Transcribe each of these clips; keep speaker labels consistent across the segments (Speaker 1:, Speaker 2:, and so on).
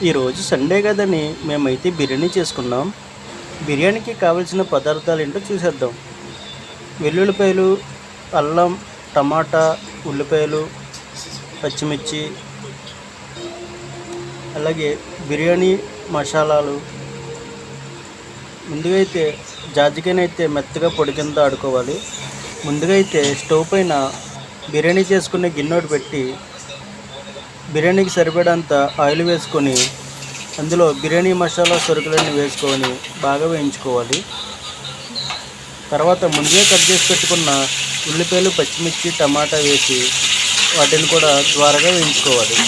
Speaker 1: ఈరోజు సండే కదని మేమైతే బిర్యానీ చేసుకున్నాం. బిర్యానీకి కావలసిన పదార్థాలు ఏంటో చూసేద్దాం. వెల్లుల్లిపాయలు, అల్లం, టమాటా, ఉల్లిపాయలు, పచ్చిమిర్చి, అలాగే బిర్యానీ మసాలాలు. ముందుగా అయితే జాజికాయనైతే మెత్తగా పొడి కింద ఆడుకోవాలి. ముందుగా అయితే స్టవ్ పైన బిర్యానీ చేసుకునే గిన్నె పెట్టి బిర్యానీకి సరిపడంత ఆయిల్ వేసుకొని అందులో బిర్యానీ మసాలా సరుకులన్నీ వేసుకొని బాగా వేయించుకోవాలి. తర్వాత ముందుగా కట్ చేసి పెట్టుకున్న ఉల్లిపాయలు, పచ్చిమిర్చి, టమాటా వేసి వాటిని కూడా త్వరగా వేయించుకోవాలి.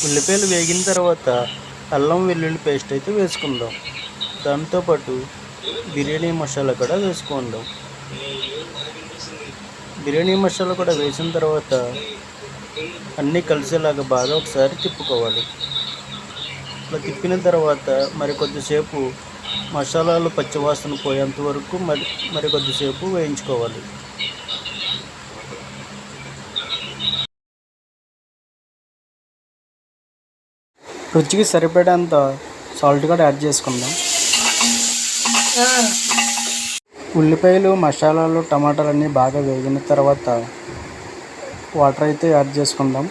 Speaker 1: ఉల్లిపాయలు వేగిన తర్వాత అల్లం వెల్లుల్లి పేస్ట్ అయితే వేసుకుందాం. దాంతోపాటు బిర్యానీ మసాలా కూడా వేసుకుందాం. బిర్యానీ మసాలా కూడా వేసిన తర్వాత అన్నీ కలిసేలాగా బాగా ఒకసారి తిప్పుకోవాలి. ఇలా తిప్పిన తర్వాత కొద్దిసేపు మసాలాలు పచ్చివాసన పోయేంత వరకు కొద్దిసేపు వేయించుకోవాలి. రుచికి సరిపడేంత సాల్ట్ కూడా యాడ్ చేసుకుందాం. ఉల్లిపాయలు, మసాలాలు, టమాటాలు అన్నీ బాగా వేగిన తర్వాత వాటర్ అయితే యాడ్ చేసుకుందాం.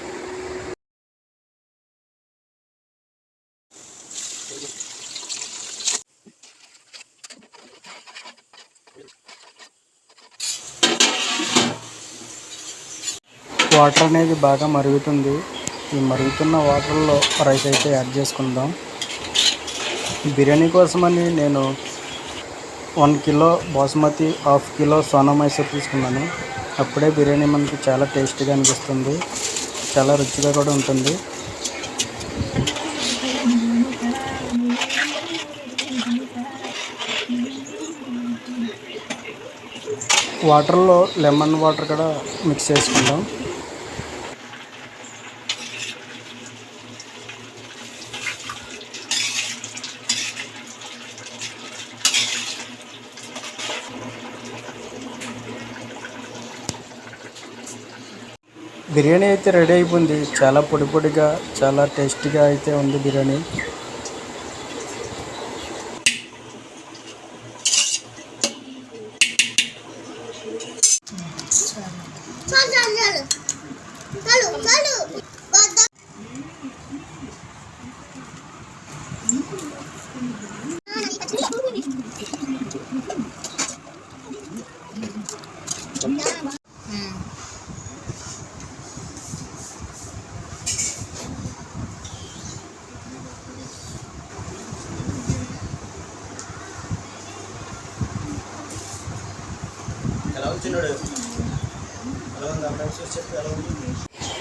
Speaker 1: వాటర్ అనేది బాగా మరుగుతుంది. ఈ మరుగుతున్న వాటర్లో రైస్ అయితే యాడ్ చేసుకుందాం. బిర్యానీ కోసమని నేను 1 కిలో బాస్మతి, 1/2 కిలో సోనా మైసూర్ తీసుకున్నాను. అప్పుడే బిర్యానీ మనకి చాలా టేస్టీగా అనిపిస్తుంది, చాలా రుచిగా కూడా ఉంటుంది. వాటర్లో లెమన్ వాటర్ కూడా మిక్స్ చేసుకుందాం. బిర్యానీ అయితే రెడీ అయిపోయింది. చాలా పొడి పొడిగా, చాలా టేస్టీగా అయితే ఉంది బిర్యానీ.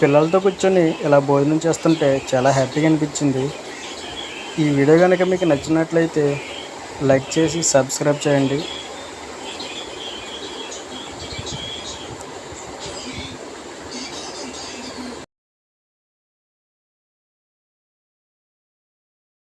Speaker 1: పిల్లలతో కూర్చొని ఇలా భోజనం చేస్తుంటే చాలా హ్యాపీగా అనిపించింది. ఈ వీడియో కనుక మీకు నచ్చినట్లయితే లైక్ చేసి సబ్స్క్రైబ్ చేయండి.